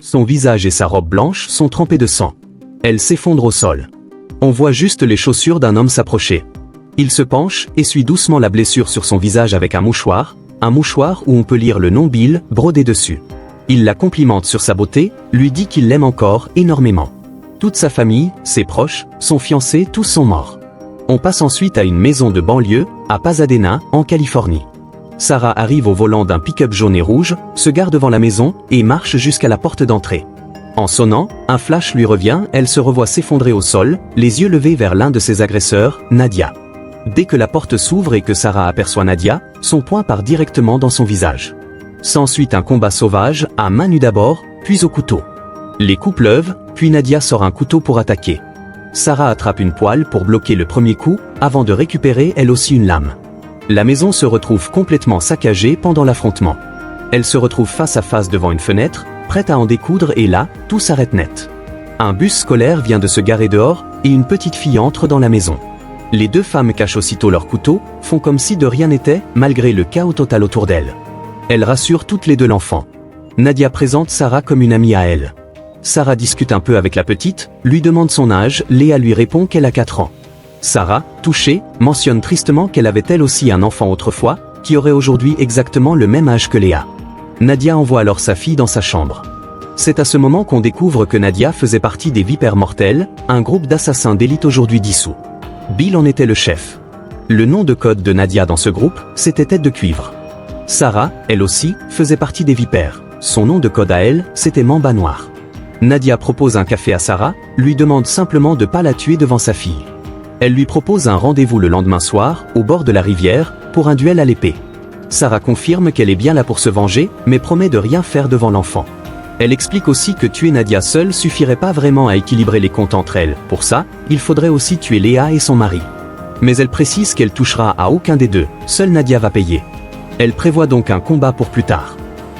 Son visage et sa robe blanche sont trempés de sang. Elle s'effondre au sol. On voit juste les chaussures d'un homme s'approcher. Il se penche, essuie doucement la blessure sur son visage avec un mouchoir où on peut lire le nom Bill brodé dessus. Il la complimente sur sa beauté, lui dit qu'il l'aime encore énormément. Toute sa famille, ses proches, son fiancé, tous sont morts. On passe ensuite à une maison de banlieue, à Pasadena, en Californie. Sarah arrive au volant d'un pick-up jaune et rouge, se gare devant la maison et marche jusqu'à la porte d'entrée. En sonnant, un flash lui revient, elle se revoit s'effondrer au sol, les yeux levés vers l'un de ses agresseurs, Nadia. Dès que la porte s'ouvre et que Sarah aperçoit Nadia, son poing part directement dans son visage. S'ensuit un combat sauvage, à main nue d'abord, puis au couteau. Les coups pleuvent, puis Nadia sort un couteau pour attaquer. Sarah attrape une poêle pour bloquer le premier coup, avant de récupérer elle aussi une lame. La maison se retrouve complètement saccagée pendant l'affrontement. Elle se retrouve face à face devant une fenêtre, prête à en découdre et là, tout s'arrête net. Un bus scolaire vient de se garer dehors, et une petite fille entre dans la maison. Les deux femmes cachent aussitôt leurs couteaux, font comme si de rien n'était, malgré le chaos total autour d'elles. Elles rassurent toutes les deux l'enfant. Nadia présente Sarah comme une amie à elle. Sarah discute un peu avec la petite, lui demande son âge, Léa lui répond qu'elle a 4 ans. Sarah, touchée, mentionne tristement qu'elle avait elle aussi un enfant autrefois, qui aurait aujourd'hui exactement le même âge que Léa. Nadia envoie alors sa fille dans sa chambre. C'est à ce moment qu'on découvre que Nadia faisait partie des Vipères Mortelles, un groupe d'assassins d'élite aujourd'hui dissous. Bill en était le chef. Le nom de code de Nadia dans ce groupe, c'était Tête de Cuivre. Sarah, elle aussi, faisait partie des Vipères. Son nom de code à elle, c'était Mamba Noir. Nadia propose un café à Sarah, lui demande simplement de pas la tuer devant sa fille. Elle lui propose un rendez-vous le lendemain soir, au bord de la rivière, pour un duel à l'épée. Sarah confirme qu'elle est bien là pour se venger, mais promet de rien faire devant l'enfant. Elle explique aussi que tuer Nadia seule suffirait pas vraiment à équilibrer les comptes entre elles. Pour ça, il faudrait aussi tuer Léa et son mari. Mais elle précise qu'elle touchera à aucun des deux, seule Nadia va payer. Elle prévoit donc un combat pour plus tard.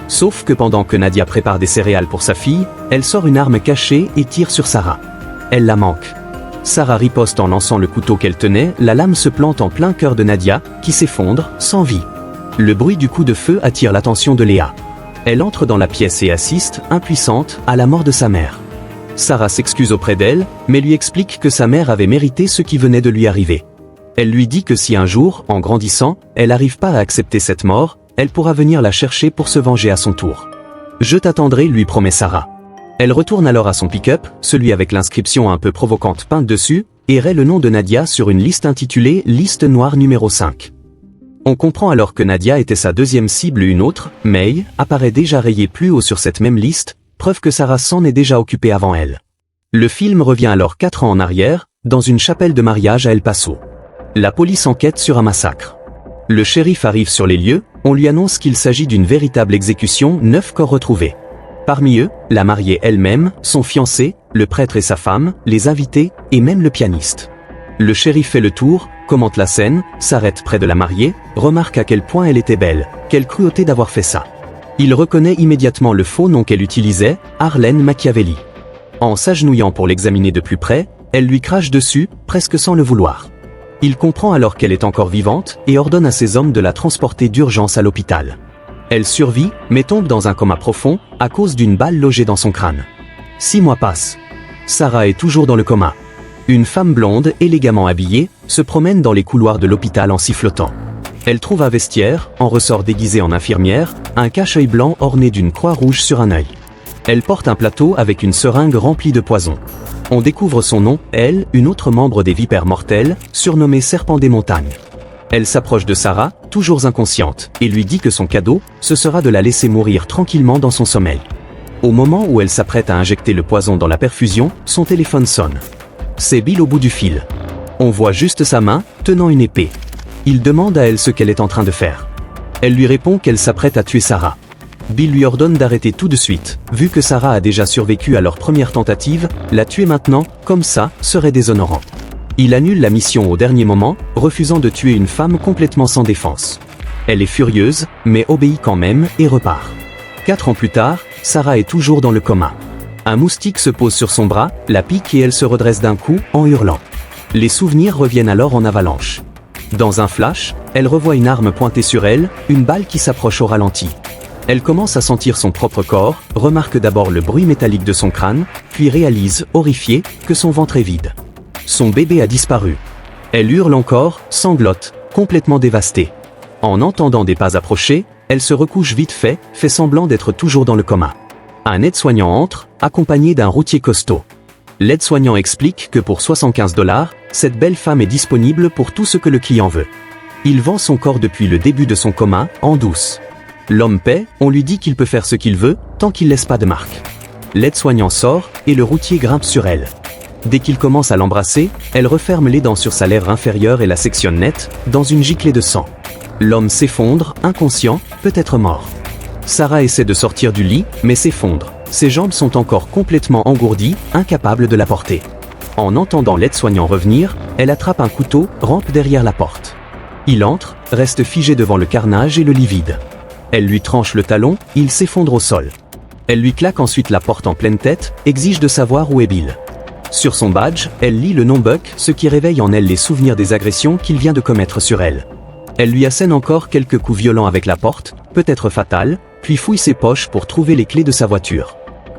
Sauf que pendant que Nadia prépare des céréales pour sa fille, elle sort une arme cachée et tire sur Sarah. Elle la manque. Sarah riposte en lançant le couteau qu'elle tenait, la lame se plante en plein cœur de Nadia, qui s'effondre, sans vie. Le bruit du coup de feu attire l'attention de Léa. Elle entre dans la pièce et assiste, impuissante, à la mort de sa mère. Sarah s'excuse auprès d'elle, mais lui explique que sa mère avait mérité ce qui venait de lui arriver. Elle lui dit que si un jour, en grandissant, elle n'arrive pas à accepter cette mort, elle pourra venir la chercher pour se venger à son tour. Je t'attendrai, lui promet Sarah. Elle retourne alors à son pick-up, celui avec l'inscription un peu provocante peinte dessus, et raie le nom de Nadia sur une liste intitulée « Liste noire numéro 5 ». On comprend alors que Nadia était sa deuxième cible, une autre, May, apparaît déjà rayée plus haut sur cette même liste, preuve que Sarah s'en est déjà occupée avant elle. Le film revient alors 4 ans en arrière, dans une chapelle de mariage à El Paso. La police enquête sur un massacre. Le shérif arrive sur les lieux, on lui annonce qu'il s'agit d'une véritable exécution, 9 corps retrouvés. Parmi eux, la mariée elle-même, son fiancé, le prêtre et sa femme, les invités, et même le pianiste. Le shérif fait le tour, commente la scène, s'arrête près de la mariée, remarque à quel point elle était belle, quelle cruauté d'avoir fait ça. Il reconnaît immédiatement le faux nom qu'elle utilisait, Arlene Machiavelli. En s'agenouillant pour l'examiner de plus près, elle lui crache dessus, presque sans le vouloir. Il comprend alors qu'elle est encore vivante et ordonne à ses hommes de la transporter d'urgence à l'hôpital. Elle survit, mais tombe dans un coma profond, à cause d'une balle logée dans son crâne. 6 mois passent. Sarah est toujours dans le coma. Une femme blonde, élégamment habillée, se promène dans les couloirs de l'hôpital en sifflotant. Elle trouve un vestiaire, en ressort déguisée en infirmière, un cache-œil blanc orné d'une croix rouge sur un œil. Elle porte un plateau avec une seringue remplie de poison. On découvre son nom, elle, une autre membre des Vipères Mortelles, surnommée Serpent des Montagnes. Elle s'approche de Sarah, toujours inconsciente, et lui dit que son cadeau, ce sera de la laisser mourir tranquillement dans son sommeil. Au moment où elle s'apprête à injecter le poison dans la perfusion, son téléphone sonne. C'est Bill au bout du fil. On voit juste sa main, tenant une épée. Il demande à elle ce qu'elle est en train de faire. Elle lui répond qu'elle s'apprête à tuer Sarah. Bill lui ordonne d'arrêter tout de suite, vu que Sarah a déjà survécu à leur première tentative, la tuer maintenant, comme ça, serait déshonorant. Il annule la mission au dernier moment, refusant de tuer une femme complètement sans défense. Elle est furieuse, mais obéit quand même, et repart. 4 ans plus tard, Sarah est toujours dans le coma. Un moustique se pose sur son bras, la pique et elle se redresse d'un coup, en hurlant. Les souvenirs reviennent alors en avalanche. Dans un flash, elle revoit une arme pointée sur elle, une balle qui s'approche au ralenti. Elle commence à sentir son propre corps, remarque d'abord le bruit métallique de son crâne, puis réalise, horrifiée, que son ventre est vide. Son bébé a disparu. Elle hurle encore, sanglote, complètement dévastée. En entendant des pas approcher, elle se recouche vite fait semblant d'être toujours dans le coma. Un aide-soignant entre, accompagné d'un routier costaud. L'aide-soignant explique que pour 75 $, cette belle femme est disponible pour tout ce que le client veut. Il vend son corps depuis le début de son coma, en douce. L'homme paie, on lui dit qu'il peut faire ce qu'il veut, tant qu'il laisse pas de marque. L'aide-soignant sort, et le routier grimpe sur elle. Dès qu'il commence à l'embrasser, elle referme les dents sur sa lèvre inférieure et la sectionne nette, dans une giclée de sang. L'homme s'effondre, inconscient, peut-être mort. Sarah essaie de sortir du lit, mais s'effondre. Ses jambes sont encore complètement engourdies, incapable de la porter. En entendant l'aide-soignant revenir, elle attrape un couteau, rampe derrière la porte. Il entre, reste figé devant le carnage et le lit vide. Elle lui tranche le talon, il s'effondre au sol. Elle lui claque ensuite la porte en pleine tête, exige de savoir où est Bill. Sur son badge, elle lit le nom Buck, ce qui réveille en elle les souvenirs des agressions qu'il vient de commettre sur elle. Elle lui assène encore quelques coups violents avec la porte, peut-être fatale, puis fouille ses poches pour trouver les clés de sa voiture.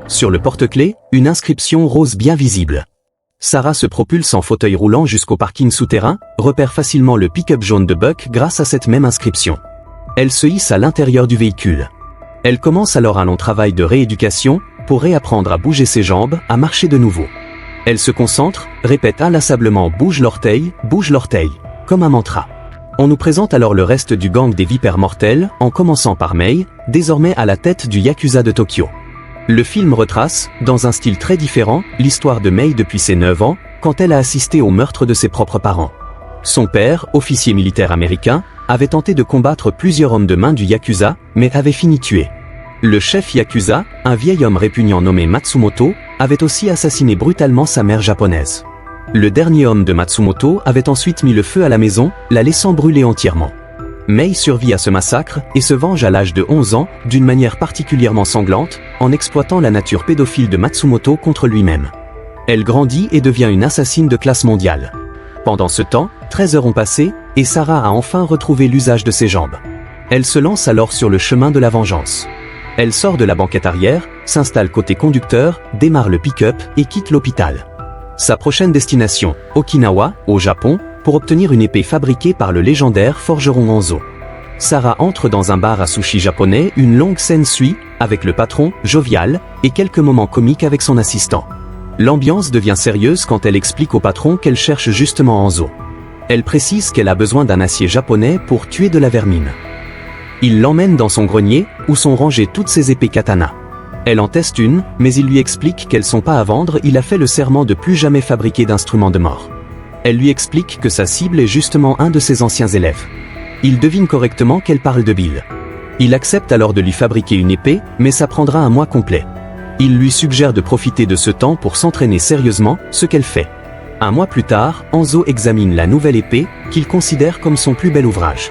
Sur le porte-clés, une inscription rose bien visible. Sarah se propulse en fauteuil roulant jusqu'au parking souterrain, repère facilement le pick-up jaune de Buck grâce à cette même inscription. Elle se hisse à l'intérieur du véhicule. Elle commence alors un long travail de rééducation, pour réapprendre à bouger ses jambes, à marcher de nouveau. Elle se concentre, répète inlassablement « bouge l'orteil », comme un mantra. On nous présente alors le reste du gang des vipères mortelles, en commençant par Mei, désormais à la tête du Yakuza de Tokyo. Le film retrace, dans un style très différent, l'histoire de Mei depuis ses 9 ans, quand elle a assisté au meurtre de ses propres parents. Son père, officier militaire américain, avait tenté de combattre plusieurs hommes de main du Yakuza, mais avait fini tué. Le chef Yakuza, un vieil homme répugnant nommé Matsumoto, avait aussi assassiné brutalement sa mère japonaise. Le dernier homme de Matsumoto avait ensuite mis le feu à la maison, la laissant brûler entièrement. Mei survit à ce massacre et se venge à l'âge de 11 ans, d'une manière particulièrement sanglante, en exploitant la nature pédophile de Matsumoto contre lui-même. Elle grandit et devient une assassine de classe mondiale. Pendant ce temps, 13 heures ont passé, et Sarah a enfin retrouvé l'usage de ses jambes. Elle se lance alors sur le chemin de la vengeance. Elle sort de la banquette arrière, s'installe côté conducteur, démarre le pick-up et quitte l'hôpital. Sa prochaine destination, Okinawa, au Japon, pour obtenir une épée fabriquée par le légendaire forgeron Hanzo. Sarah entre dans un bar à sushi japonais, une longue scène suit, avec le patron, jovial, et quelques moments comiques avec son assistant. L'ambiance devient sérieuse quand elle explique au patron qu'elle cherche justement Hanzo. Elle précise qu'elle a besoin d'un acier japonais pour tuer de la vermine. Il l'emmène dans son grenier, où sont rangées toutes ses épées katana. Elle en teste une, mais il lui explique qu'elles sont pas à vendre, il a fait le serment de plus jamais fabriquer d'instruments de mort. Elle lui explique que sa cible est justement un de ses anciens élèves. Il devine correctement qu'elle parle de Bill. Il accepte alors de lui fabriquer une épée, mais ça prendra un mois complet. Il lui suggère de profiter de ce temps pour s'entraîner sérieusement, ce qu'elle fait. Un mois plus tard, Hanzo examine la nouvelle épée, qu'il considère comme son plus bel ouvrage.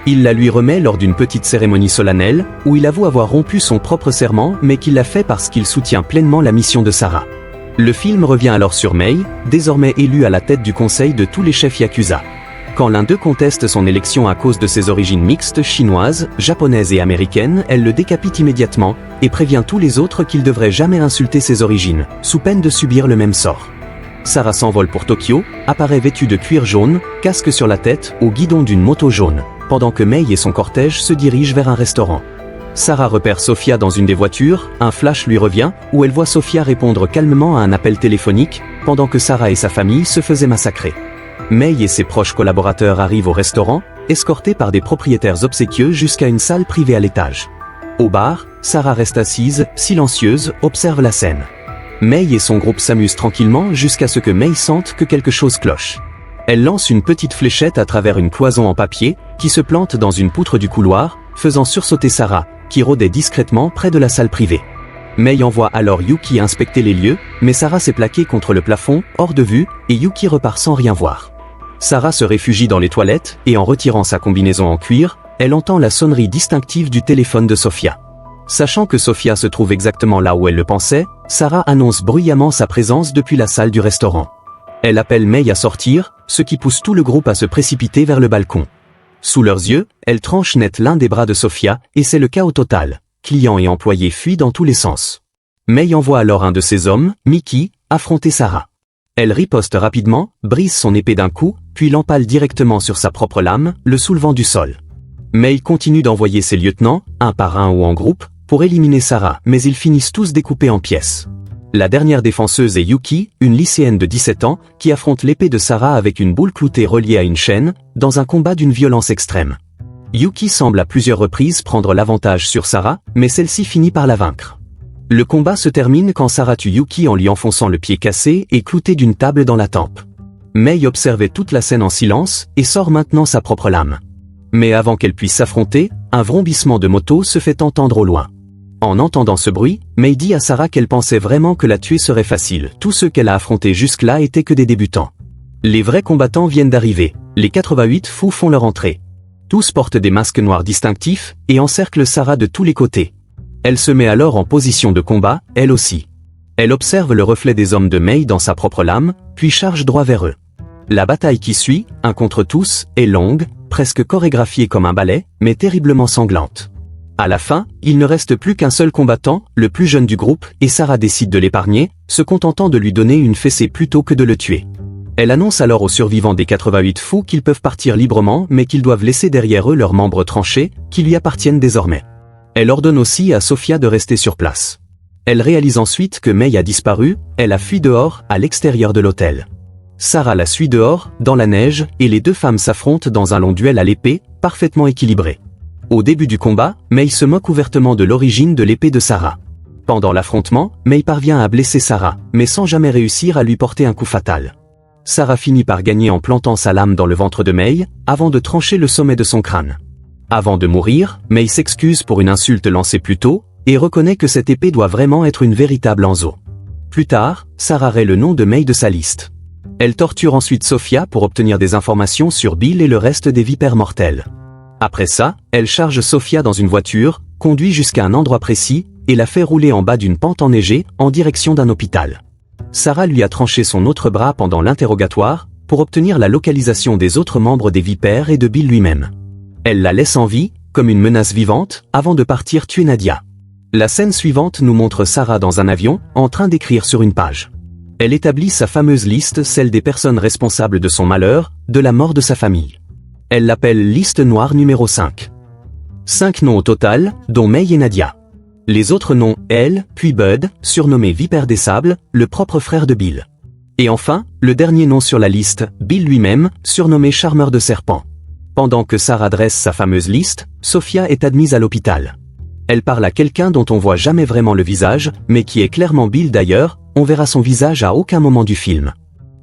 Il la lui remet lors d'une petite cérémonie solennelle, où il avoue avoir rompu son propre serment mais qu'il l'a fait parce qu'il soutient pleinement la mission de Sarah. Le film revient alors sur Mei, désormais élue à la tête du conseil de tous les chefs Yakuza. Quand l'un d'eux conteste son élection à cause de ses origines mixtes chinoises, japonaises et américaines, elle le décapite immédiatement, et prévient tous les autres qu'il devrait jamais insulter ses origines, sous peine de subir le même sort. Sarah s'envole pour Tokyo, apparaît vêtue de cuir jaune, casque sur la tête, au guidon d'une moto jaune, pendant que Mei et son cortège se dirigent vers un restaurant. Sarah repère Sophia dans une des voitures, un flash lui revient, où elle voit Sophia répondre calmement à un appel téléphonique, pendant que Sarah et sa famille se faisaient massacrer. Mei et ses proches collaborateurs arrivent au restaurant, escortés par des propriétaires obséquieux jusqu'à une salle privée à l'étage. Au bar, Sarah reste assise, silencieuse, observe la scène. Mei et son groupe s'amusent tranquillement jusqu'à ce que Mei sente que quelque chose cloche. Elle lance une petite fléchette à travers une cloison en papier, qui se plante dans une poutre du couloir, faisant sursauter Sarah, qui rôdait discrètement près de la salle privée. Mei envoie alors Yuki inspecter les lieux, mais Sarah s'est plaquée contre le plafond, hors de vue, et Yuki repart sans rien voir. Sarah se réfugie dans les toilettes, et en retirant sa combinaison en cuir, elle entend la sonnerie distinctive du téléphone de Sophia. Sachant que Sophia se trouve exactement là où elle le pensait, Sarah annonce bruyamment sa présence depuis la salle du restaurant. Elle appelle Mei à sortir, ce qui pousse tout le groupe à se précipiter vers le balcon. Sous leurs yeux, elle tranche net l'un des bras de Sophia, et c'est le chaos total, clients et employés fuient dans tous les sens. Mei envoie alors un de ses hommes, Mickey, affronter Sarah. Elle riposte rapidement, brise son épée d'un coup, puis l'empale directement sur sa propre lame, le soulevant du sol. Mei continue d'envoyer ses lieutenants, un par un ou en groupe, pour éliminer Sarah, mais ils finissent tous découpés en pièces. La dernière défenseuse est Yuki, une lycéenne de 17 ans, qui affronte l'épée de Sarah avec une boule cloutée reliée à une chaîne, dans un combat d'une violence extrême. Yuki semble à plusieurs reprises prendre l'avantage sur Sarah, mais celle-ci finit par la vaincre. Le combat se termine quand Sarah tue Yuki en lui enfonçant le pied cassé et clouté d'une table dans la tempe. Mei observait toute la scène en silence et sort maintenant sa propre lame. Mais avant qu'elle puisse s'affronter, un vrombissement de moto se fait entendre au loin. En entendant ce bruit, Mei dit à Sarah qu'elle pensait vraiment que la tuer serait facile. Tous ceux qu'elle a affrontés jusque-là étaient que des débutants. Les vrais combattants viennent d'arriver. Les 88 fous font leur entrée. Tous portent des masques noirs distinctifs et encerclent Sarah de tous les côtés. Elle se met alors en position de combat, elle aussi. Elle observe le reflet des hommes de Mei dans sa propre lame, puis charge droit vers eux. La bataille qui suit, un contre tous, est longue, presque chorégraphiée comme un ballet, mais terriblement sanglante. À la fin, il ne reste plus qu'un seul combattant, le plus jeune du groupe, et Sarah décide de l'épargner, se contentant de lui donner une fessée plutôt que de le tuer. Elle annonce alors aux survivants des 88 fous qu'ils peuvent partir librement mais qu'ils doivent laisser derrière eux leurs membres tranchés, qui lui appartiennent désormais. Elle ordonne aussi à Sophia de rester sur place. Elle réalise ensuite que Mei a disparu, elle a fui dehors, à l'extérieur de l'hôtel. Sarah la suit dehors, dans la neige, et les deux femmes s'affrontent dans un long duel à l'épée, parfaitement équilibré. Au début du combat, Mei se moque ouvertement de l'origine de l'épée de Sarah. Pendant l'affrontement, Mei parvient à blesser Sarah, mais sans jamais réussir à lui porter un coup fatal. Sarah finit par gagner en plantant sa lame dans le ventre de Mei, avant de trancher le sommet de son crâne. Avant de mourir, Mei s'excuse pour une insulte lancée plus tôt, et reconnaît que cette épée doit vraiment être une véritable Anzo. Plus tard, Sarah raie le nom de Mei de sa liste. Elle torture ensuite Sophia pour obtenir des informations sur Bill et le reste des vipères mortelles. Après ça, elle charge Sophia dans une voiture, conduit jusqu'à un endroit précis, et la fait rouler en bas d'une pente enneigée, en direction d'un hôpital. Sarah lui a tranché son autre bras pendant l'interrogatoire, pour obtenir la localisation des autres membres des vipères et de Bill lui-même. Elle la laisse en vie, comme une menace vivante, avant de partir tuer Nadia. La scène suivante nous montre Sarah dans un avion, en train d'écrire sur une page. Elle établit sa fameuse liste, celle des personnes responsables de son malheur, de la mort de sa famille. Elle l'appelle liste noire numéro 5. 5 noms au total, dont Mei et Nadia. Les autres noms, elle, puis Bud, surnommé Vipère des Sables, le propre frère de Bill. Et enfin, le dernier nom sur la liste, Bill lui-même, surnommé Charmeur de Serpent. Pendant que Sarah dresse sa fameuse liste, Sophia est admise à l'hôpital. Elle parle à quelqu'un dont on voit jamais vraiment le visage, mais qui est clairement Bill d'ailleurs, on verra son visage à aucun moment du film.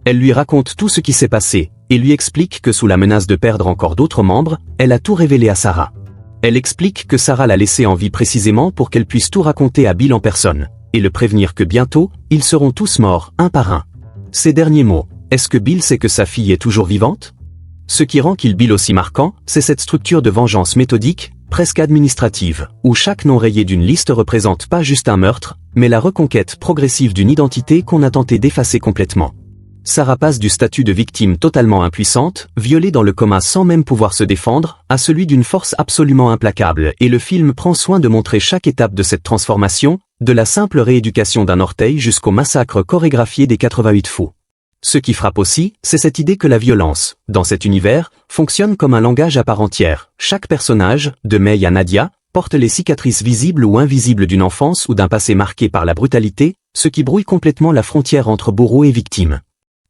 Elle lui raconte tout ce qui s'est passé, et lui explique que sous la menace de perdre encore d'autres membres, elle a tout révélé à Sarah. Elle explique que Sarah l'a laissée en vie précisément pour qu'elle puisse tout raconter à Bill en personne, et le prévenir que bientôt, ils seront tous morts, un par un. Ces derniers mots, est-ce que Bill sait que sa fille est toujours vivante ? Ce qui rend Kill Bill aussi marquant, c'est cette structure de vengeance méthodique, presque administrative, où chaque nom rayé d'une liste représente pas juste un meurtre, mais la reconquête progressive d'une identité qu'on a tenté d'effacer complètement. Sarah passe du statut de victime totalement impuissante, violée dans le coma sans même pouvoir se défendre, à celui d'une force absolument implacable, et le film prend soin de montrer chaque étape de cette transformation, de la simple rééducation d'un orteil jusqu'au massacre chorégraphié des 88 fous. Ce qui frappe aussi, c'est cette idée que la violence, dans cet univers, fonctionne comme un langage à part entière. Chaque personnage, de Mei à Nadia, porte les cicatrices visibles ou invisibles d'une enfance ou d'un passé marqué par la brutalité, ce qui brouille complètement la frontière entre bourreau et victime.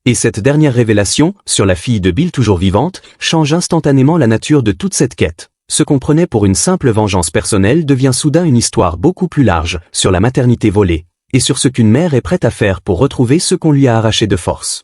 Et cette dernière révélation, sur la fille de Bill toujours vivante, change instantanément la nature de toute cette quête. Ce qu'on prenait pour une simple vengeance personnelle devient soudain une histoire beaucoup plus large, sur la maternité volée, et sur ce qu'une mère est prête à faire pour retrouver ce qu'on lui a arraché de force.